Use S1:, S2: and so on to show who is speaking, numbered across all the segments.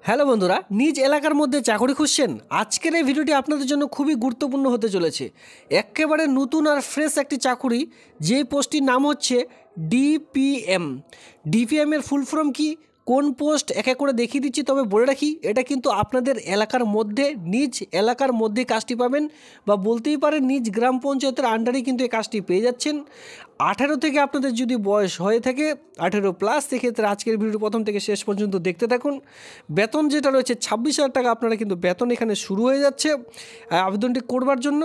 S1: Hello বন্ধুরা, নিজ এলাকার মধ্যে চাকরি খুঁজছেন? আজকের এই ভিডিওটি আপনাদের জন্য খুবই গুরুত্বপূর্ণ হতে চলেছে। একেবারে নতুন আর ফ্রেশ একটি চাকরি, যে পোস্টটির নাম হচ্ছে ডিপিএম। ডিপিএম এর ফুল ফর্ম কি, কোন পোস্ট এক এক করে দেখিয়ে দিচ্ছি। তবে বলে রাখি, এটা কিন্তু আপনাদের এলাকার মধ্যে, নিজ এলাকার মধ্যে কাজটি পাবেন, বা বলতেই পারেন নিজ গ্রাম পঞ্চায়েতের আন্ডারেই কিন্তু এই কাজটি পেয়ে যাচ্ছেন। 18 থেকে আপনাদের যদি বয়স হয়ে থাকে 18+, সেক্ষেত্রে আজকের ভিডিও প্রথম থেকে শেষ পর্যন্ত দেখতে থাকুন। বেতন যেটা রয়েছে 26,000 টাকা আপনারা কিন্তু বেতন এখানে শুরু হয়ে যাচ্ছে আবেদনটি করবার জন্য।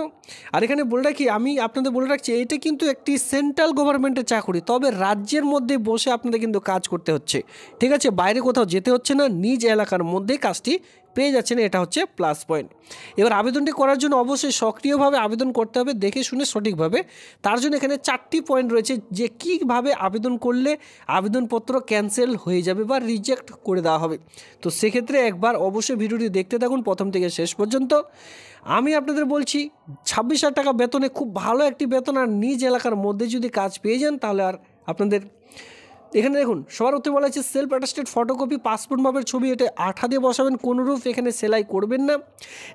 S1: আর এখানে বলে রাখি, আমি আপনাদের বলে রাখছি, এটা কিন্তু একটি সেন্ট্রাল গভর্নমেন্টের চাকরি, তবে রাজ্যের মধ্যে বসে আপনাদের কিন্তু কাজ করতে হচ্ছে, ঠিক আছে? বাইরে কোথাও যেতে হচ্ছে না, নিজ এলাকার মধ্যেই কাজটি পেয়ে যাচ্ছেন, এটা হচ্ছে প্লাস পয়েন্ট। এবার আবেদনটি করার জন্য অবশ্যই সক্রিয়ভাবে আবেদন করতে হবে, দেখে শুনে সঠিকভাবে। তার জন্য এখানে 4টি পয়েন্ট রয়েছে, যে কীভাবে আবেদন করলে আবেদনপত্র ক্যান্সেল হয়ে যাবে বা রিজেক্ট করে দেওয়া হবে। তো সেক্ষেত্রে একবার অবশ্যই ভিডিওটি দেখতে থাকুন প্রথম থেকে শেষ পর্যন্ত। আমি আপনাদের বলছি, 26,000 টাকা বেতনে খুব ভালো একটি বেতন, আর নিজ এলাকার মধ্যে যদি কাজ পেয়ে যান তাহলে আর আপনাদের এখানে দেখুন, সবার উত্তরে বলা হচ্ছে সেলফ অ্যাটাস্টেড ফটোকপি পাসপোর্ট মাপের ছবি, এটা আঠা দিয়ে বসাবেন, কোনোরূপ এখানে সেলাই করবেন না।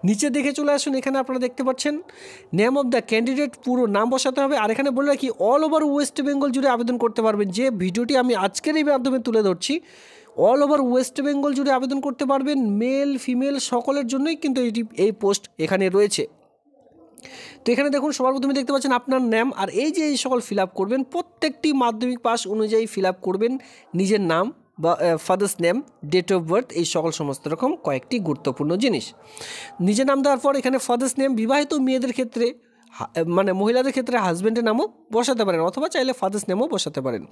S1: নিচে দেখে চলে আসুন, এখানে আপনারা দেখতে পাচ্ছেন নেম অফ দ্য ক্যান্ডিডেট, পুরো নাম বসাতে হবে। আর এখানে বলে রাখি, অল ওভার ওয়েস্ট বেঙ্গল জুড়ে আবেদন করতে পারবেন। যে ভিডিওটি আমি আজকের এই মাধ্যমে তুলে ধরছি, অল ওভার ওয়েস্ট বেঙ্গল জুড়ে আবেদন করতে পারবেন, মেল ফিমেল সকলের জন্যই কিন্তু এই পোস্ট এখানে রয়েছে। তো এখানে দেখুন, সবার প্রথমে দেখতে পাচ্ছেন আপনার নাম, আর এই সকল ফিল আপ করবেন, প্রত্যেকটি মাধ্যমিক পাস অনুযায়ী ফিল আপ করবেন। নিজের নাম বা father's name, date of birth, এই সকল সমস্ত রকম কয়েকটি গুরুত্বপূর্ণ জিনিস। নিজের নাম দেওয়ার পর এখানে ফাদার্স নেম, বিবাহিত মেয়েদের ক্ষেত্রে মানে মহিলাদের ক্ষেত্রে হাজব্যান্ডের নামও বসাতে পারেন, অথবা চাইলে ফাদার্স নেমও বসাতে পারেন।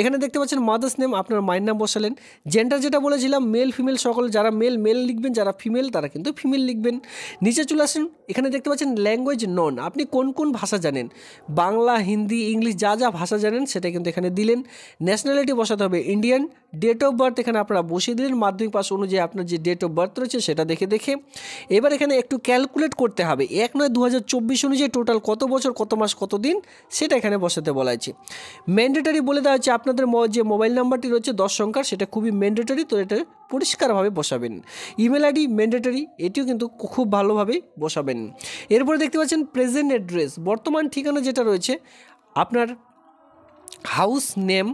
S1: এখানে দেখতে পাচ্ছেন মাদার্স নেম, আপনার মায়ের নাম বসালেন। জেন্ডার যেটা বলেছিলাম, মেল ফিমেল সকল, যারা মেল মেল লিখবেন, যারা ফিমেল তারা কিন্তু ফিমেল লিখবেন। নিচে চলে আসেন, এখানে দেখতে পাচ্ছেন ল্যাঙ্গুয়েজ নন, আপনি কোন কোন ভাষা জানেন, বাংলা, হিন্দি, ইংলিশ, যা যা ভাষা জানেন সেটা কিন্তু এখানে দিলেন। ন্যাশনালিটি বসাতে হবে ইন্ডিয়ান। ডেট অফ বার্থ এখানে আপনারা বসিয়ে দিলেন, মাধ্যমিক পাস অনুযায়ী আপনার যে ডেট অফ বার্থ রয়েছে সেটা দেখে। এবার এখানে একটু ক্যালকুলেট করতে হবে, 1/9/2024 অনুযায়ী টোটাল কত বছর, কত মাস, কত দিন, সেটা এখানে বসাতে বলা হয়েছে। ম্যান্ডেটারি বলে দেওয়া হচ্ছে, আপনাদের যে মোবাইল নাম্বারটি রয়েছে 10 সংখ্যার, সেটা খুবই ম্যান্ডেটারি, তো এটা পরিষ্কারভাবে বসাবেন। ইমেল আইডি ম্যান্ডেটারি, এটিও কিন্তু খুব ভালোভাবেই বসাবেন। এরপরে দেখতে পাচ্ছেন প্রেজেন্ট অ্যাড্রেস, বর্তমান ঠিকানা যেটা রয়েছে, আপনার হাউস নেম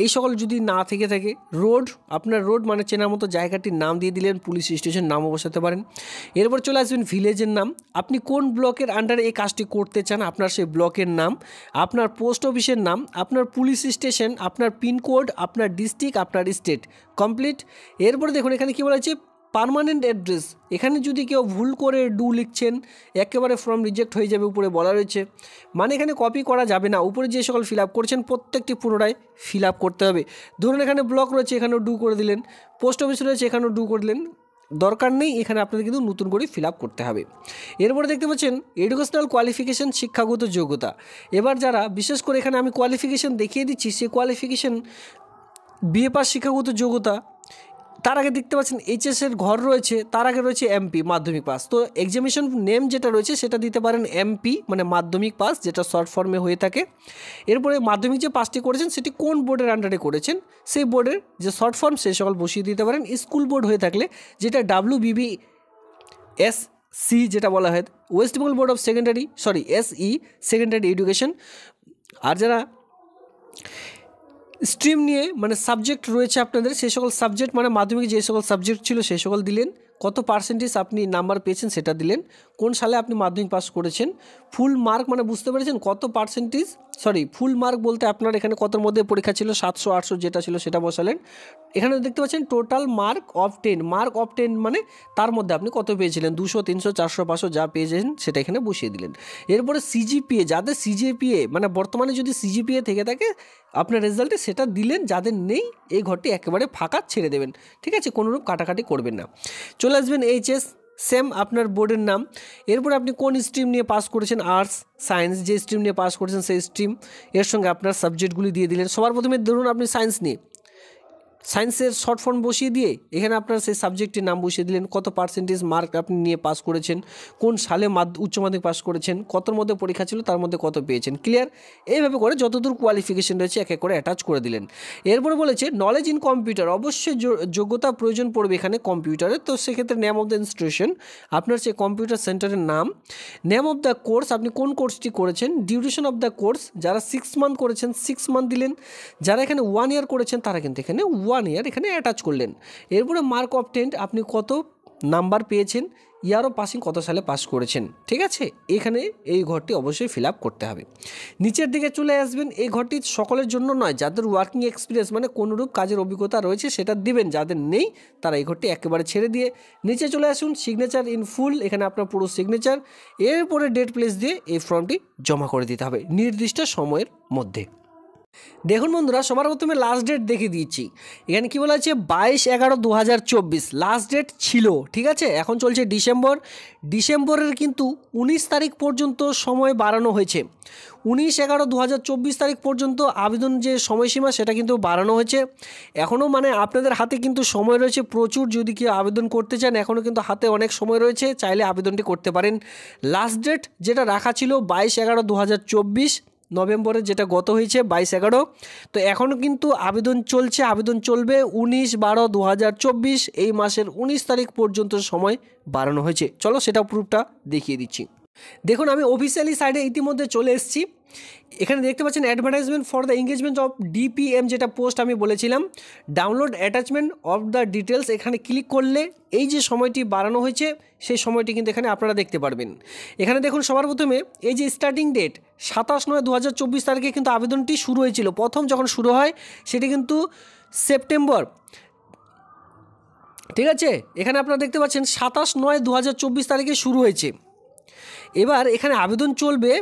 S1: এই সকল যদি না থেকে থাকে, রোড, আপনার রোড মানে চেনার মতো জায়গাটির নাম দিয়ে দিলেন, পুলিশ স্টেশন নামও বসাতে পারেন। এরপর চলে আসবেন ভিলেজের নাম, আপনি কোন ব্লকের আন্ডারে এই কাজটি করতে চান, আপনার সেই ব্লকের নাম, আপনার পোস্ট অফিসের নাম, আপনার পুলিশ স্টেশন, আপনার পিনকোড, আপনার ডিস্ট্রিক্ট, আপনার স্টেট, কমপ্লিট। এরপরে দেখুন এখানে কী বলা হয়েছে, পার্মানেন্ট অ্যাড্রেস, এখানে যদি কেউ ভুল করে ডু লিখছেন, একেবারে ফর্ম রিজেক্ট হয়ে যাবে, উপরে বলা রয়েছে, মানে এখানে কপি করা যাবে না, উপরে যে সকল ফিল আপ করছেন প্রত্যেকটি পুনরায় ফিল আপ করতে হবে। ধরুন এখানে ব্লক রয়েছে, এখানেও ডু করে দিলেন, পোস্ট অফিস রয়েছে, এখানেও ডু করে দিলেন, দরকার নেই, এখানে আপনাদের কিন্তু নতুন করে ফিল আপ করতে হবে। এরপরে দেখতে পাচ্ছেন এডুকেশনাল কোয়ালিফিকেশান, শিক্ষাগত যোগ্যতা। এবার যারা, বিশেষ করে এখানে আমি কোয়ালিফিকেশান দেখিয়ে দিচ্ছি, সে কোয়ালিফিকেশান বিএ পাস শিক্ষাগত যোগ্যতা। তার আগে দেখতে পাচ্ছেন এইচএসের ঘর রয়েছে, তার আগে রয়েছে এমপি, মাধ্যমিক পাস। তো এক্সামিনেশন নেম যেটা রয়েছে সেটা দিতে পারেন এমপি, মানে মাধ্যমিক পাস, যেটা শর্ট ফর্মে হয়ে থাকে। এরপরে মাধ্যমিক যে পাসটি করেছেন সেটি কোন বোর্ডের আন্ডারে করেছেন, সেই বোর্ডের যে শর্ট ফর্ম সেই সকল বসিয়ে দিতে পারেন। স্কুল বোর্ড হয়ে থাকলে যেটা WBBSC যেটা বলা হয়, West Bengal board of SE secondary education. আর যারা স্ট্রিম নিয়ে মানে সাবজেক্ট রয়েছে আপনাদের, সেই সকল সাবজেক্ট মানে মাধ্যমিকে যে সকল সাবজেক্ট ছিল সেই সকল দিলেন, কত পার্সেন্টেজ আপনি নাম্বার পেয়েছেন সেটা দিলেন, কোন সালে আপনি মাধ্যমিক পাস করেছেন, ফুল মার্ক মানে বুঝতে পেরেছেন কত পার্সেন্টেজ, ফুল মার্ক বলতে আপনার এখানে কতর মধ্যে পরীক্ষা ছিল, 700 800 যেটা ছিল সেটা বসালেন। এখানে দেখতে পাচ্ছেন টোটাল মার্ক অফ 10 মানে তার মধ্যে আপনি কত পেয়েছিলেন, 200 300 400 500 যা পেয়েছেন সেটা এখানে বসিয়ে দিলেন। এরপরে সিজিপিএ, যাদের সিজিপিএ মানে বর্তমানে যদি সিজিপিএ থেকে থাকে আপনার রেজাল্টে সেটা দিলেন, যাদের নেই এই ঘরটি একেবারে ফাঁকা ছেড়ে দেবেন, ঠিক আছে? কোনোরূপ কাটাকাটি করবেন না। চলে আসবেন এইচএস, সেম আপনার বোর্ডের নাম। এরপরে আপনি কোন স্ট্রিম নিয়ে পাস করেছেন, আর্টস, সায়েন্স, যে স্ট্রিম নিয়ে পাস করেছেন সেই স্ট্রিম, এর সঙ্গে আপনার সাবজেক্টগুলি দিয়ে দিলেন। সবার প্রথমে ধরুন আপনি সায়েন্স নিয়ে, সায়েন্সের শর্ট ফর্ম বসিয়ে দিয়ে এখানে আপনার সেই সাবজেক্টের নাম বসিয়ে দিলেন, কত পার্সেন্টেজ মার্ক আপনি নিয়ে পাস করেছেন, কোন সালে উচ্চ মাধ্যমিক পাস করেছেন, কতর মধ্যে পরীক্ষা ছিল, তার মধ্যে কত পেয়েছেন, ক্লিয়ার। এইভাবে করে যতদূর কোয়ালিফিকেশন রয়েছে এক এক করে অ্যাটাচ করে দিলেন। এরপরে বলেছে নলেজ ইন কম্পিউটার, অবশ্যই যোগ্যতা প্রয়োজন পড়বে এখানে কম্পিউটারে। তো সেক্ষেত্রে নেম অফ দ্য ইনস্টিটিউশন, আপনার সেই কম্পিউটার সেন্টারের নাম, নেম অফ দ্য কোর্স, আপনি কোন কোর্সটি করেছেন, ডিউরেশন অফ দ্য কোর্স, যারা 6 মান্থ করেছেন 6 মান্থ দিলেন, যারা এখানে 1 ইয়ার করেছেন তারা কিন্তু এখানে 1 ইয়ার এখানে অ্যাটাচ করলেন। এরপরে মার্ক অবটেন্ড, আপনি কত নাম্বার পেয়েছেন, ইয়ার অফ পাসিং, কত সালে পাস করেছেন, ঠিক আছে। এখানে এই ঘরটি অবশ্যই ফিল আপ করতে হবে। নিচের দিকে চলে আসবেন, এই ঘরটি সকলের জন্য নয়, যাদের ওয়ার্কিং এক্সপিরিয়েন্স মানে কোনোরূপ কাজের অভিজ্ঞতা রয়েছে সেটা দিবেন, যাদের নেই তারা এই ঘরটি একেবারে ছেড়ে দিয়ে নিচে চলে আসুন। সিগনেচার ইন ফুল, এখানে আপনার পুরো সিগনেচার, এরপরে ডেট প্লেস দিয়ে এই ফর্মটি জমা করে দিতে হবে নির্দিষ্ট সময়ের মধ্যে। দেখুন বন্ধুরা, সবার প্রথমে লাস্ট ডেট দেখে দিয়েছি। এখানে কি বলা আছে 22/11/2024 লাস্ট ডেট ছিল, ঠিক আছে। এখন চলছে ডিসেম্বরের কিন্তু 19 তারিখ পর্যন্ত সময় বাড়ানো হয়েছে। 19/11/2024 তারিখ পর্যন্ত আবেদন যে সময়সীমা সেটা কিন্তু বাড়ানো হয়েছে। এখনও মানে আপনাদের হাতে কিন্তু সময় রয়েছে প্রচুর, যদি কেউ আবেদন করতে চান এখনও কিন্তু হাতে অনেক সময় রয়েছে, চাইলে আবেদনটি করতে পারেন। লাস্ট ডেট যেটা রাখা ছিল 22/11/2024 নভেম্বরে, যেটা গত হয়েছে 22/11, তো এখনও কিন্তু আবেদন চলছে, আবেদন চলবে 19/12/2024 এই মাসের 19 তারিখ পর্যন্ত সময় বাড়ানো হয়েছে। চলো সেটা প্রুফটা দেখিয়ে দিচ্ছি। দেখুন আমি অফিসিয়ালি সাইডে ইতিমধ্যে চলে এসেছি। এখানে দেখতে পাচ্ছেন advertisement for the engagement of DPM, যেটা পোস্ট আমি বলেছিলাম, download attachment of the details, এখানে ক্লিক করলে এই যে সময়টি বাড়ানো হয়েছে সেই সময়টি কিন্তু এখানে আপনারা দেখতে পারবেন। এখানে দেখুন সবার প্রথমে এই যে স্টার্টিং ডেট 27/9/2024 তারিখে কিন্তু আবেদনটি শুরু হয়েছিল। প্রথম যখন শুরু হয় সেটি কিন্তু সেপ্টেম্বর, ঠিক আছে। এখানে আপনারা দেখতে পাচ্ছেন 27/9/2024 তারিখে শুরু হয়েছে। এবার এখানে আবেদন চলবে,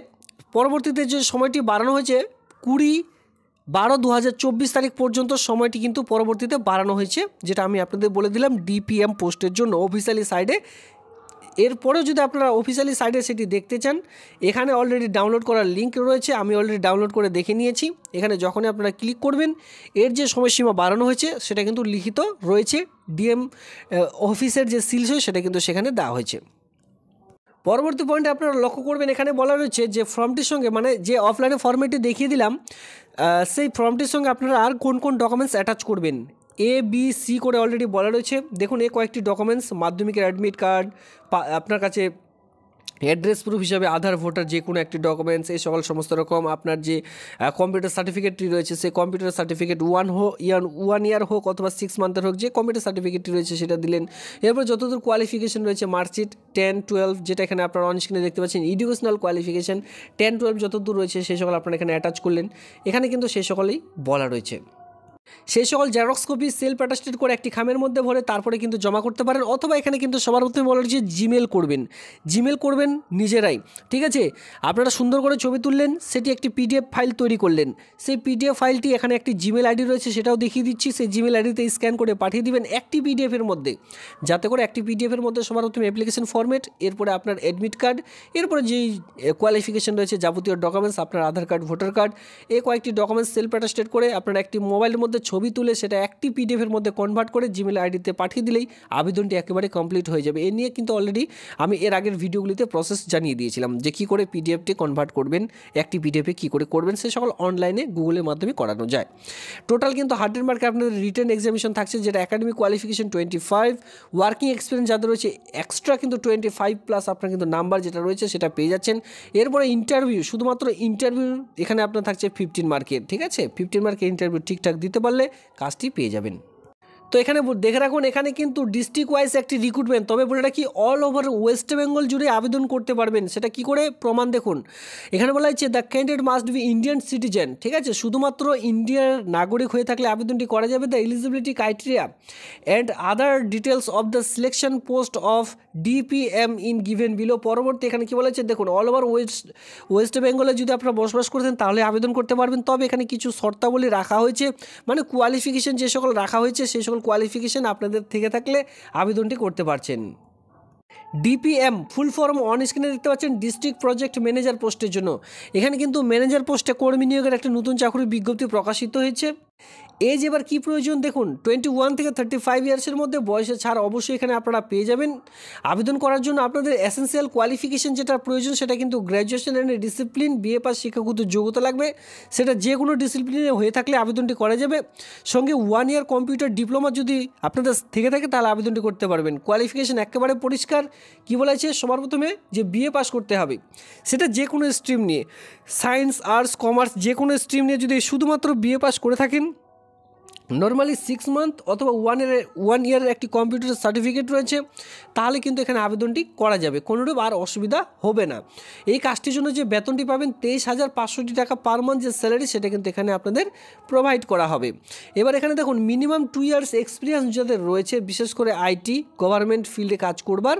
S1: পরবর্তীতে যে সময়টি বাড়ানো হয়েছে 20/12/2024 তারিখ পর্যন্ত সময়টি কিন্তু পরবর্তীতে বাড়ানো হয়েছে, যেটা আমি আপনাদের বলে দিলাম ডিপিএম পোস্টের জন্য অফিসিয়ালি সাইডে। এরপরেও যদি আপনারা অফিসিয়ালি সাইডে সেটি দেখতে চান, এখানে অলরেডি ডাউনলোড করার লিঙ্ক রয়েছে, আমি অলরেডি ডাউনলোড করে দেখে নিয়েছি। এখানে যখনই আপনারা ক্লিক করবেন এর যে সময়সীমা বাড়ানো হয়েছে সেটা কিন্তু লিখিত রয়েছে, ডিএম অফিসের যে সিলস হয় সেটা কিন্তু সেখানে দেওয়া হয়েছে। পরবর্তী পয়েন্টে আপনারা লক্ষ্য করবেন, এখানে বলা রয়েছে যে ফর্মটির সঙ্গে মানে যে অফলাইনে ফর্মেটটি দেখিয়ে দিলাম সেই ফর্মটির সঙ্গে আপনারা আর কোন কোন ডকুমেন্টস অ্যাটাচ করবেন, ABC করে অলরেডি বলা রয়েছে। দেখুন এই কয়েকটি ডকুমেন্টস, মাধ্যমিকের অ্যাডমিট কার্ড, আপনার কাছে অ্যাড্রেস প্রুফ হিসাবে আধার, ভোটার, যে কোনো একটি ডকুমেন্টস, এই সকল সমস্ত রকম আপনার যে কম্পিউটার সার্টিফিকেটটি রয়েছে সেই কম্পিউটার সার্টিফিকেট 1 ইয়ার হোক অথবা 6 মান্থের হোক, যে কম্পিউটার সার্টিফিকেটটি রয়েছে সেটা দিলেন। এরপর যতদূর কোয়ালিফিকেশন রয়েছে মার্কশিট 10-12, যেটা এখানে আপনারা অন স্ক্রিনে দেখতে পাচ্ছেন এডুকেশনাল কোয়ালিফিকেশন 10-12 যতদূর রয়েছে সেই সকল আপনারা এখানে অ্যাটাচ করলেন। এখানে কিন্তু সেই সকলেই বলা রয়েছে। সেই সকল জেরক্স কপি সেলফ অ্যাটাস্টেড করে একটি খামের মধ্যে ভরে তারপরে কিন্তু জমা করতে পারেন, অথবা এখানে কিন্তু সবার প্রথমে বলা হচ্ছে জিমেল করবেন নিজেরাই, ঠিক আছে। আপনারা সুন্দর করে ছবি তুললেন, সেটি একটি PDF ফাইল তৈরি করলেন, সেই PDF ফাইলটি এখানে একটি জিমেল আইডি রয়েছে সেটাও দেখিয়ে দিচ্ছি, সেই জিমেল আইডিতে স্ক্যান করে পাঠিয়ে দিবেন একটি PDFের মধ্যে, যাতে করে একটি PDFের মধ্যে সবার প্রথমে অ্যাপ্লিকেশন ফরম্যাট, এরপরে আপনার অ্যাডমিট কার্ড, এরপরে যেই কোয়ালিফিকেশন রয়েছে যাবতীয় ডকুমেন্টস, আপনার আধার কার্ড, ভোটার কার্ড, এই কয়েকটি ডকুমেন্টস সেলফ অ্যাটাস্টেড করে আপনার একটি মোবাইলের মধ্যে ছবি তুলে সেটা একটি PDFের মধ্যে কনভার্ট করে জিমেল আইডিতে পাঠিয়ে দিলেই আবেদনটি একেবারে কমপ্লিট হয়ে যাবে। এ নিয়ে কিন্তু অলরেডি আমি এর আগের ভিডিওগুলিতে প্রসেস জানিয়ে দিয়েছিলাম যে কী করে PDFটি কনভার্ট করবেন, একটি PDFে কী করে করবেন, সে সকল অনলাইনে গুগলের মাধ্যমে করানো যায়। টোটাল কিন্তু 100 মার্কে আপনাদের রিটেন এক্সামিনেশন থাকছে, যেটা একাডেমিক কোয়ালিফিকেশন 25, ওয়ার্কিং এক্সপিরিয়েন্স যাদের রয়েছে এক্সট্রা কিন্তু 25+ আপনার কিন্তু নাম্বার যেটা রয়েছে সেটা পেয়ে যাচ্ছেন। এরপরে ইন্টারভিউ, শুধুমাত্র ইন্টারভিউ এখানে আপনার থাকছে 15 মার্কের, ঠিক আছে। 15 মার্কের ইন্টারভিউ ঠিকঠাক দিতে পারলে কাজটি পেয়ে যাবেন। তো এখানে দেখে রাখুন, এখানে কিন্তু ডিস্ট্রিক্ট ওয়াইজ একটি রিক্রুটমেন্ট, তবে বলে রাখি অল ওভার ওয়েস্ট বেঙ্গল জুড়ে আবেদন করতে পারবেন। সেটা কি করে প্রমাণ দেখুন, এখানে বলা হচ্ছে the candidate must be Indian citizen, ঠিক আছে। শুধুমাত্র ইন্ডিয়ার নাগরিক হয়ে থাকলে আবেদনটি করা যাবে। The eligibility criteria and other details of the selection post of DPM in given below. পরবর্তী এখানে কি বলা হচ্ছে দেখুন, অল ওভার ওয়েস্ট বেঙ্গলে যদি আপনারা বসবাস করতেন তাহলে আবেদন করতে পারবেন, তবে এখানে কিছু শর্তাবলী রাখা হয়েছে, মানে কোয়ালিফিকেশন যে সকল রাখা হয়েছে সেই সকল কোয়ালিফিকেশন আপনাদের থেকে থাকলে আবেদনটি করতে পারছেন। DPM ফুল ফর্ম অন স্ক্রিনে দেখতে পাচ্ছেন, ডিস্ট্রিক্ট প্রজেক্ট ম্যানেজার পোস্টের জন্য। এখানে কিন্তু ম্যানেজার পোস্টে কর্মী নিয়োগের একটা নতুন চাকরির বিজ্ঞপ্তি প্রকাশিত হয়েছে। এজ এবার কী প্রয়োজন দেখুন, 21 থেকে 35 ইয়ার্সের মধ্যে বয়সের ছাড় অবশ্যই এখানে আপনারা পেয়ে যাবেন। আবেদন করার জন্য আপনাদের এসেন্সিয়াল কোয়ালিফিকেশন যেটা প্রয়োজন সেটা কিন্তু graduation and discipline BA pass শিক্ষাগত যোগ্যতা লাগবে, সেটা যে কোনো ডিসিপ্লিনে হয়ে থাকলে আবেদনটি করা যাবে। সঙ্গে 1 ইয়ার কম্পিউটার ডিপ্লোমা যদি আপনাদের থেকে থাকে তাহলে আবেদনটি করতে পারবেন। কোয়ালিফিকেশন একেবারে পরিষ্কার, কী বলা হয়েছে সবার প্রথমে যে বিএ পাস করতে হবে, সেটা যে কোনো স্ট্রিম নিয়ে, সায়েন্স আর্টস কমার্স যে কোনো স্ট্রিম নিয়ে যদি শুধুমাত্র বিএ পাস করে থাকেন, নর্মালি 6 মান্থ অথবা 1 ইয়ারের একটি কম্পিউটার সার্টিফিকেট রয়েছে, তাহলে কিন্তু এখানে আবেদনটি করা যাবে, কোনোরূপ আর অসুবিধা হবে না। এই কাজটির জন্য যে বেতনটি পাবেন 23,500 টাকা পার মান্থ যে স্যালারি, সেটা কিন্তু এখানে আপনাদের প্রোভাইড করা হবে। এবার এখানে দেখুন মিনিমাম 2 ইয়ার্স এক্সপিরিয়েন্স যাদের রয়েছে, বিশেষ করে আইটি গভর্নমেন্ট ফিল্ডে কাজ করবার,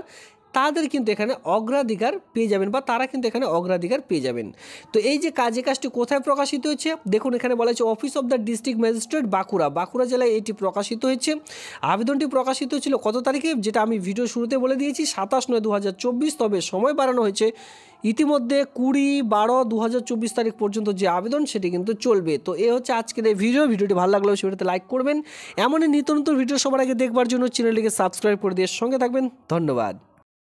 S1: তাদের কিন্তু এখানে অগ্রাধিকার পেয়ে যাবেন বা তারা কিন্তু এখানে অগ্রাধিকার পেয়ে যাবেন। তো এই যে কাজটি কোথায় প্রকাশিত হয়েছে দেখুন, এখানে বলা হয়েছে office of the district magistrate Bankura জেলায় এটি প্রকাশিত হয়েছে। আবেদনটি প্রকাশিত ছিল কত তারিখে, যেটা আমি ভিডিও শুরুতে বলে দিয়েছি 27/9/2024, তবে সময় বাড়ানো হয়েছে ইতিমধ্যে 20/12/2024 তারিখ পর্যন্ত যে আবেদন সেটি কিন্তু চলবে। তো এই হচ্ছে আজকের এই ভিডিওটি ভালো লাগলে সেটাতে লাইক করবেন। এমনই নিত্য নতুন ভিডিও সবার আগে দেখবার জন্য চ্যানেলটিকে সাবস্ক্রাইব করে দিয়ে সঙ্গে থাকবেন। ধন্যবাদ।